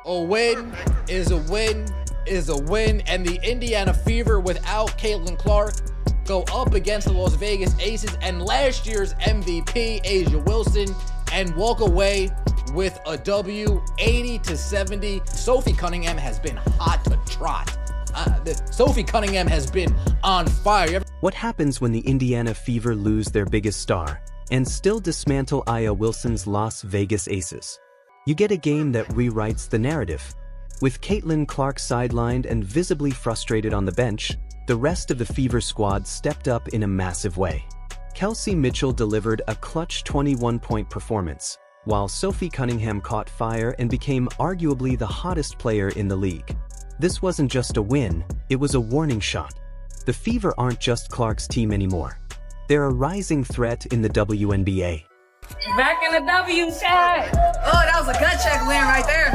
A win is a win is a win, and the Indiana Fever without Caitlin Clark go up against the Las Vegas Aces and last year's MVP, A'ja Wilson, and walk away with a W, 80-70. Sophie Cunningham has been hot to trot. Sophie Cunningham has been on fire. What happens when the Indiana Fever lose their biggest star and still dismantle A'ja Wilson's Las Vegas Aces? You get a game that rewrites the narrative. With Caitlin Clark sidelined and visibly frustrated on the bench, the rest of the Fever squad stepped up in a massive way. Kelsey Mitchell delivered a clutch 21-point performance, while Sophie Cunningham caught fire and became arguably the hottest player in the league. This wasn't just a win, it was a warning shot. The Fever aren't just Clark's team anymore. They're a rising threat in the WNBA. Back in the W side. Oh, that was a gut check win right there.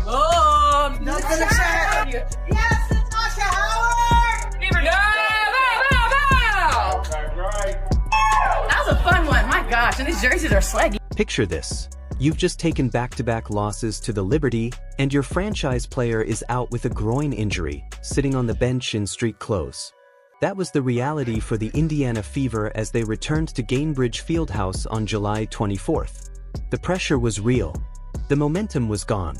Oh, nothing in the chat. Yes, Natasha Howard! Fever, That was a fun one. My gosh, and these jerseys are swaggy. Picture this. You've just taken back-to-back losses to the Liberty, and your franchise player is out with a groin injury, sitting on the bench in street clothes. That was the reality for the Indiana Fever as they returned to Gainbridge Fieldhouse on July 24th. The pressure was real. The momentum was gone.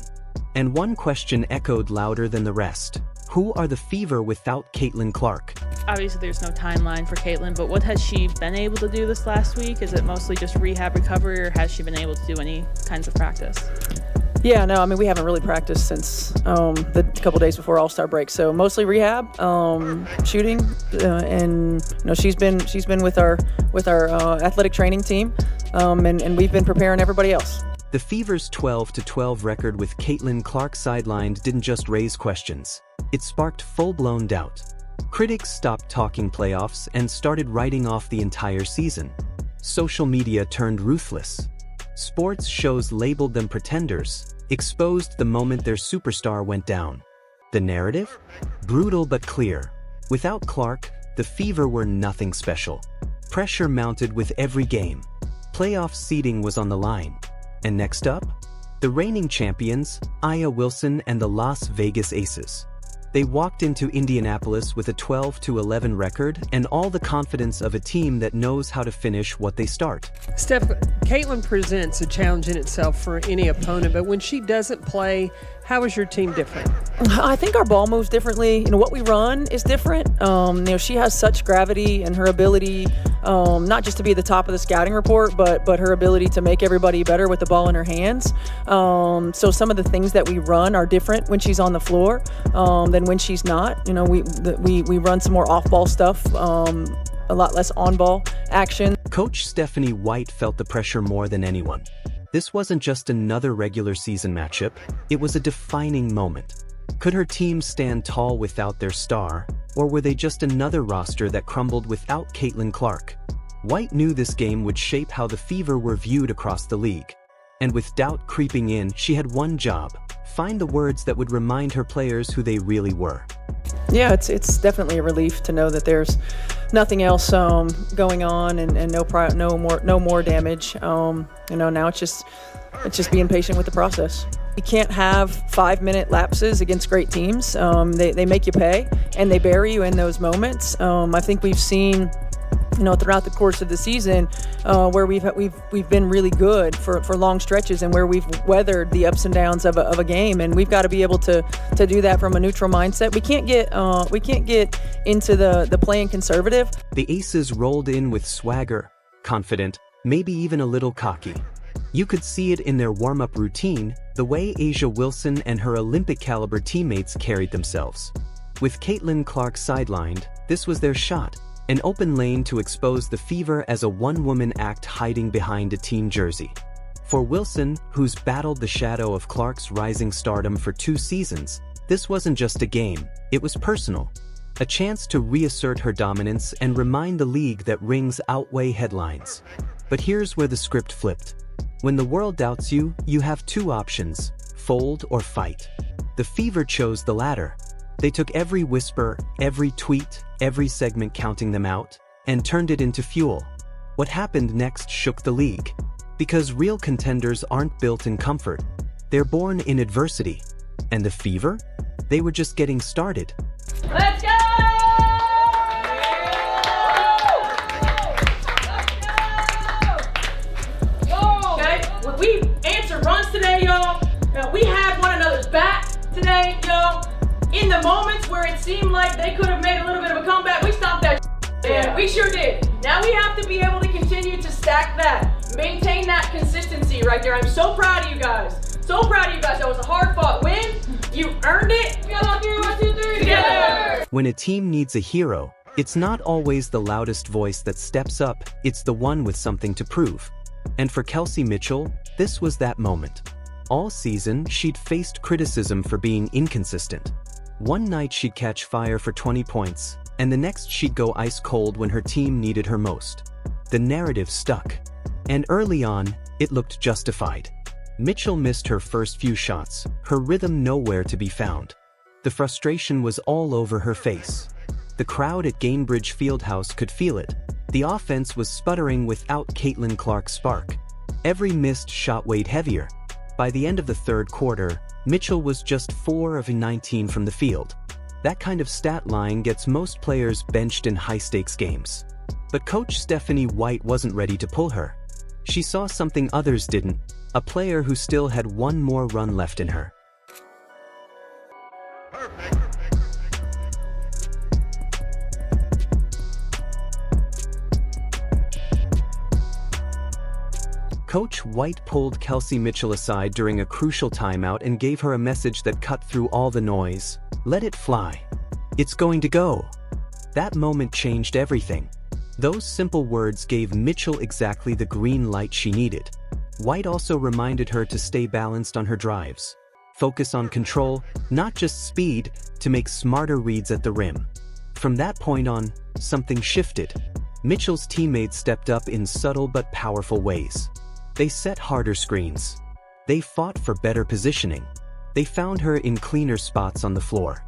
And one question echoed louder than the rest. Who are the Fever without Caitlin Clark? Obviously, there's no timeline for Caitlin, but what has she been able to do this last week? Is it mostly just rehab recovery, or has she been able to do any kinds of practice? Yeah, no, I mean, we haven't really practiced since the couple days before All-Star break. So mostly rehab, shooting, and she's been with our athletic training team, and we've been preparing everybody else. The Fever's 12-12 record with Caitlin Clark sidelined didn't just raise questions. It sparked full-blown doubt. Critics stopped talking playoffs and started writing off the entire season. Social media turned ruthless. Sports shows labeled them pretenders, exposed the moment their superstar went down. The narrative? Brutal but clear. Without Clark, the Fever were nothing special. Pressure mounted with every game. Playoff seeding was on the line. And next up, the reigning champions, A'ja Wilson and the Las Vegas Aces. They walked into Indianapolis with a 12-11 record and all the confidence of a team that knows how to finish what they start. Steph, Caitlin presents a challenge in itself for any opponent, but when she doesn't play, how is your team different? I think our ball moves differently. What we run is different. She has such gravity and her ability, not just to be at the top of the scouting report, but her ability to make everybody better with the ball in her hands. So some of the things that we run are different when she's on the floor than when she's not. We run some more off-ball stuff, a lot less on-ball action. Coach Stephanie White felt the pressure more than anyone. This wasn't just another regular season matchup, it was a defining moment. Could her team stand tall without their star, or were they just another roster that crumbled without Caitlin Clark? White knew this game would shape how the Fever were viewed across the league. And with doubt creeping in, she had one job: find the words that would remind her players who they really were. Yeah, it's definitely a relief to know that there's nothing else going on and no more damage. Now it's just being patient with the process. You can't have 5-minute lapses against great teams. They make you pay and they bury you in those moments. I think we've seen throughout the course of the season, where we've been really good for long stretches and where we've weathered the ups and downs of a game, and we've got to be able to do that from a neutral mindset. We can't get into the playing conservative. The Aces rolled in with swagger, confident, maybe even a little cocky. You could see it in their warm-up routine, the way A'ja Wilson and her Olympic-caliber teammates carried themselves. With Caitlin Clark sidelined, this was their shot. An open lane to expose the Fever as a one-woman act hiding behind a team jersey. For Wilson, who's battled the shadow of Clark's rising stardom for 2 seasons, this wasn't just a game, it was personal. A chance to reassert her dominance and remind the league that rings outweigh headlines. But here's where the script flipped. When the world doubts you, you have 2 options: fold or fight. The Fever chose the latter. They took every whisper, every tweet, every segment counting them out, and turned it into fuel. What happened next shook the league. Because real contenders aren't built in comfort. They're born in adversity. And the Fever? They were just getting started. Let's go! Okay, we answered runs today, y'all. We had one another's back today, y'all. In the moments where it seemed like they could have made a little bit of a comeback, we stopped that. Yeah, we sure did. Now we have to be able to continue to stack that, maintain that consistency right there. I'm so proud of you guys. So proud of you guys. That was a hard-fought win. You earned it. We got on 3, 1, 2, 3 together. When a team needs a hero, it's not always the loudest voice that steps up, it's the one with something to prove. And for Kelsey Mitchell, this was that moment. All season, she'd faced criticism for being inconsistent. One night she'd catch fire for 20 points, and the next she'd go ice cold when her team needed her most. The narrative stuck. And early on, it looked justified. Mitchell missed her first few shots, her rhythm nowhere to be found. The frustration was all over her face. The crowd at Gainbridge Fieldhouse could feel it. The offense was sputtering without Caitlin Clark's spark. Every missed shot weighed heavier. By the end of the third quarter, Mitchell was just 4 of 19 from the field. That kind of stat line gets most players benched in high-stakes games. But Coach Stephanie White wasn't ready to pull her. She saw something others didn't, a player who still had one more run left in her. Coach White pulled Kelsey Mitchell aside during a crucial timeout and gave her a message that cut through all the noise. Let it fly. It's going to go. That moment changed everything. Those simple words gave Mitchell exactly the green light she needed. White also reminded her to stay balanced on her drives. Focus on control, not just speed, to make smarter reads at the rim. From that point on, something shifted. Mitchell's teammates stepped up in subtle but powerful ways. They set harder screens. They fought for better positioning. They found her in cleaner spots on the floor.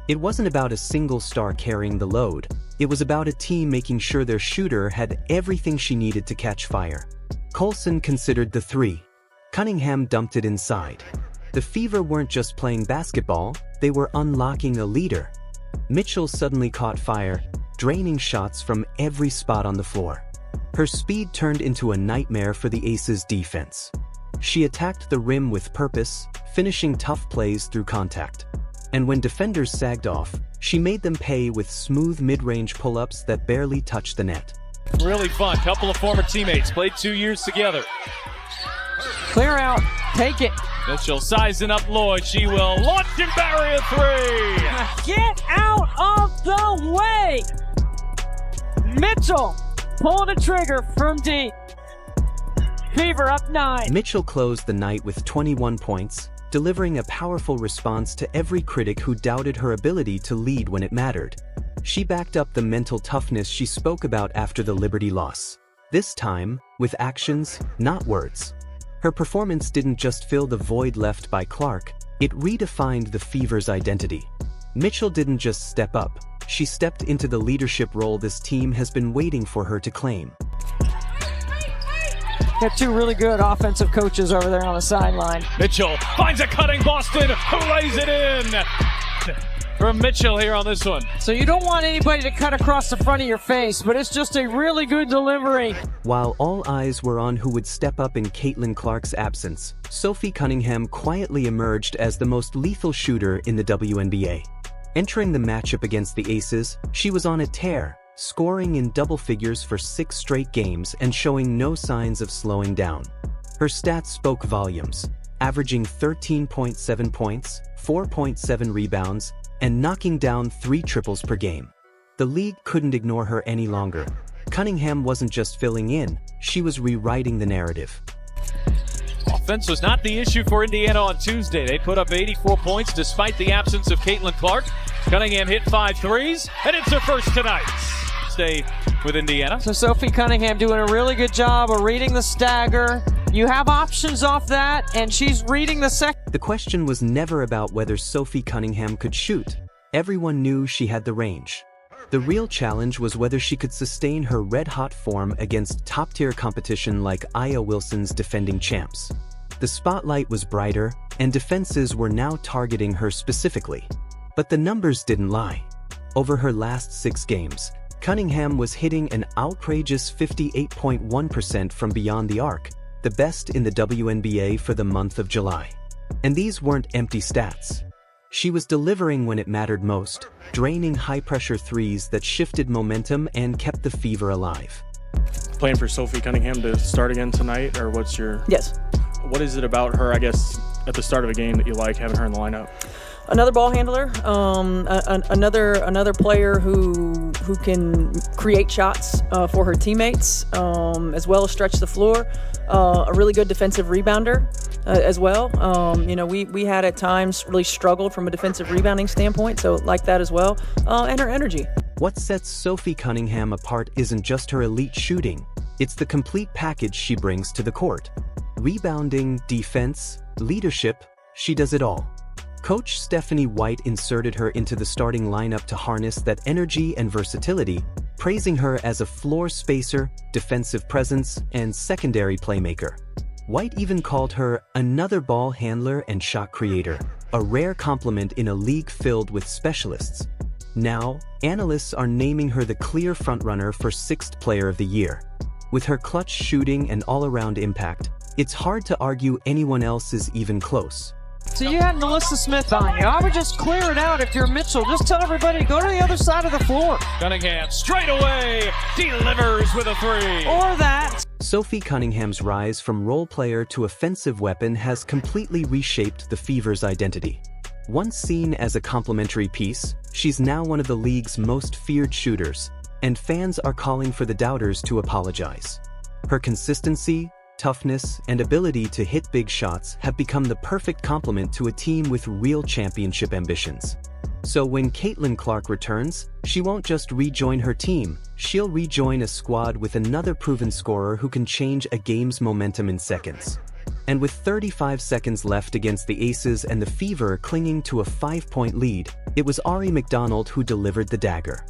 It wasn't about a single star carrying the load. It was about a team making sure their shooter had everything she needed to catch fire. Colson considered the 3. Cunningham dumped it inside. The Fever weren't just playing basketball, they were unlocking a leader. Mitchell suddenly caught fire, draining shots from every spot on the floor. Her speed turned into a nightmare for the Aces' defense. She attacked the rim with purpose, finishing tough plays through contact. And when defenders sagged off, she made them pay with smooth mid-range pull-ups that barely touched the net. Really fun. Couple of former teammates played 2 years together. Clear out. Take it. Mitchell sizing up Lloyd. She will launch and bury a 3. Get out of the way. Mitchell pulling the trigger from deep. Fever up 9. Mitchell closed the night with 21 points, delivering a powerful response to every critic who doubted her ability to lead when it mattered. She backed up the mental toughness she spoke about after the Liberty loss. This time, with actions, not words. Her performance didn't just fill the void left by Clark, it redefined the Fever's identity. Mitchell didn't just step up, she stepped into the leadership role this team has been waiting for her to claim. Got 2 really good offensive coaches over there on the sideline. Mitchell finds a cutting Boston, who lays it in. From Mitchell here on this one. So you don't want anybody to cut across the front of your face, but it's just a really good delivery. While all eyes were on who would step up in Caitlin Clark's absence, Sophie Cunningham quietly emerged as the most lethal shooter in the WNBA. Entering the matchup against the Aces, she was on a tear, scoring in double figures for 6 straight games and showing no signs of slowing down. Her stats spoke volumes, averaging 13.7 points, 4.7 rebounds, and knocking down 3 triples per game. The league couldn't ignore her any longer. Cunningham wasn't just filling in, she was rewriting the narrative. Offense was not the issue for Indiana on Tuesday. They put up 84 points despite the absence of Caitlin Clark. Cunningham hit 5 threes, and it's her first tonight. Stay with Indiana. So Sophie Cunningham doing a really good job of reading the stagger. You have options off that, and she's reading the second. The question was never about whether Sophie Cunningham could shoot. Everyone knew she had the range. The real challenge was whether she could sustain her red-hot form against top-tier competition like Aya Wilson's defending champs. The spotlight was brighter, and defenses were now targeting her specifically. But the numbers didn't lie. Over her last 6 games, Cunningham was hitting an outrageous 58.1% from beyond the arc, the best in the WNBA for the month of July. And these weren't empty stats. She was delivering when it mattered most, draining high-pressure threes that shifted momentum and kept the fever alive. Playing for Sophie Cunningham to start again tonight, or what's your... Yes. What is it about her, I guess, at the start of a game that you like having her in the lineup? Another ball handler, another player who can create shots for her teammates, as well as stretch the floor. A really good defensive rebounder as well. We had at times really struggled from a defensive rebounding standpoint, so like that as well. And her energy. What sets Sophie Cunningham apart isn't just her elite shooting, it's the complete package she brings to the court. Rebounding, defense, leadership, she does it all. Coach Stephanie White inserted her into the starting lineup to harness that energy and versatility, praising her as a floor spacer, defensive presence, and secondary playmaker. White even called her another ball handler and shot creator, a rare compliment in a league filled with specialists. Now, analysts are naming her the clear frontrunner for 6th Player of the Year. With her clutch shooting and all-around impact, it's hard to argue anyone else is even close. So you had Melissa Smith on you. I would just clear it out if you're Mitchell. Just tell everybody to go to the other side of the floor. Cunningham straight away delivers with a 3. Or that. Sophie Cunningham's rise from role player to offensive weapon has completely reshaped the Fever's identity. Once seen as a complementary piece, she's now one of the league's most feared shooters, and fans are calling for the doubters to apologize. Her consistency, toughness, and ability to hit big shots have become the perfect complement to a team with real championship ambitions. So when Caitlin Clark returns, she won't just rejoin her team, she'll rejoin a squad with another proven scorer who can change a game's momentum in seconds. And with 35 seconds left against the Aces and the Fever clinging to a 5-point lead, it was Ari McDonald who delivered the dagger.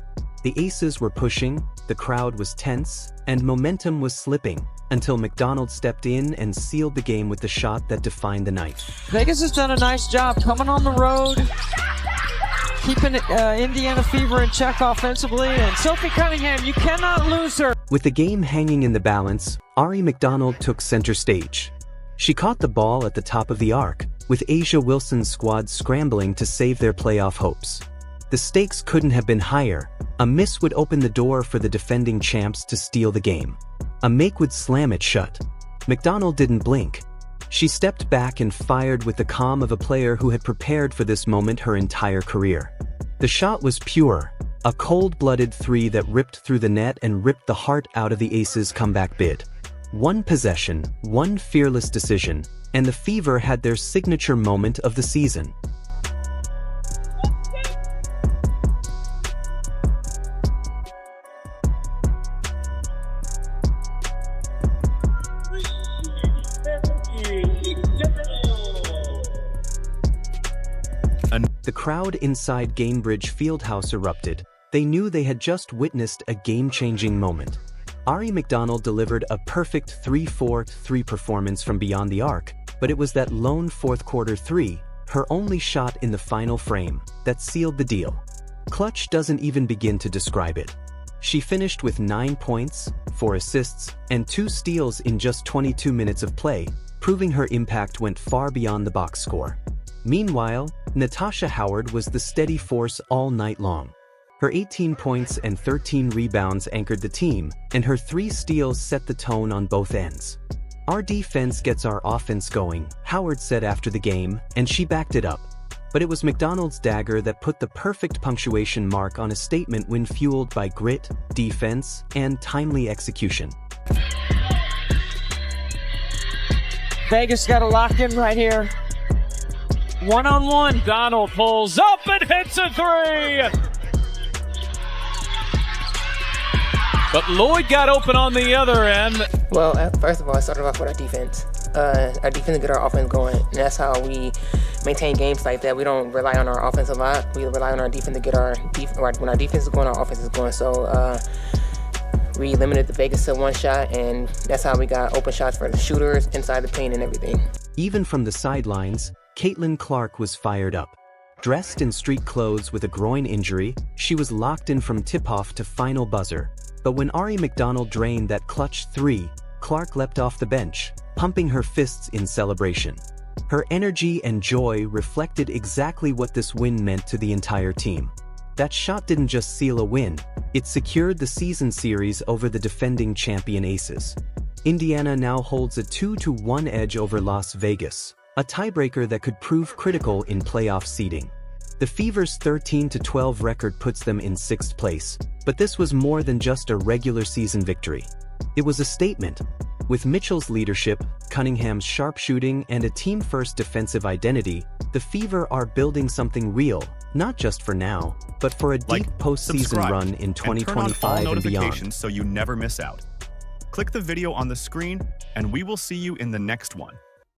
The Aces were pushing, the crowd was tense, and momentum was slipping, until McDonald stepped in and sealed the game with the shot that defined the night. Vegas has done a nice job coming on the road, keeping Indiana Fever in check offensively, and Sophie Cunningham, you cannot lose her. With the game hanging in the balance, Ari McDonald took center stage. She caught the ball at the top of the arc, with A'ja Wilson's squad scrambling to save their playoff hopes. The stakes couldn't have been higher. A miss would open the door for the defending champs to steal the game. A make would slam it shut. McDonald didn't blink. She stepped back and fired with the calm of a player who had prepared for this moment her entire career. The shot was pure, a cold-blooded 3 that ripped through the net and ripped the heart out of the Aces' comeback bid. One possession, one fearless decision, and the Fever had their signature moment of the season. The crowd inside Gainbridge Fieldhouse erupted. They knew they had just witnessed a game-changing moment. Ari McDonald delivered a perfect 3-4-3 performance from beyond the arc, but it was that lone fourth-quarter 3, her only shot in the final frame, that sealed the deal. Clutch doesn't even begin to describe it. She finished with 9 points, 4 assists, and 2 steals in just 22 minutes of play, proving her impact went far beyond the box score. Meanwhile, Natasha Howard was the steady force all night long. Her 18 points and 13 rebounds anchored the team, and her 3 steals set the tone on both ends. "Our defense gets our offense going," Howard said after the game, and she backed it up. But it was McDonald's dagger that put the perfect punctuation mark on a statement when fueled by grit, defense, and timely execution. Vegas got it locked in right here. One-on-one. Donald pulls up and hits a 3. But Lloyd got open on the other end. Well, first of all, I started off with our defense. Our defense to get our offense going, and that's how we maintain games like that. We don't rely on our offense a lot. We rely on our defense to get when our defense is going, our offense is going. So we limited the Vegas to one shot, and that's how we got open shots for the shooters, inside the paint, and everything. Even from the sidelines, Caitlin Clark was fired up. Dressed in street clothes with a groin injury, she was locked in from tip-off to final buzzer. But when Ari McDonald drained that clutch three, Clark leapt off the bench, pumping her fists in celebration. Her energy and joy reflected exactly what this win meant to the entire team. That shot didn't just seal a win, it secured the season series over the defending champion Aces. Indiana now holds a 2-1 edge over Las Vegas, a tiebreaker that could prove critical in playoff seeding. The Fever's 13-12 record puts them in 6th place, but this was more than just a regular season victory. It was a statement. With Mitchell's leadership, Cunningham's sharpshooting, and a team-first defensive identity, the Fever are building something real, not just for now, but for a deep postseason run in 2025 and beyond. So you never miss out. Click the video on the screen, and we will see you in the next one.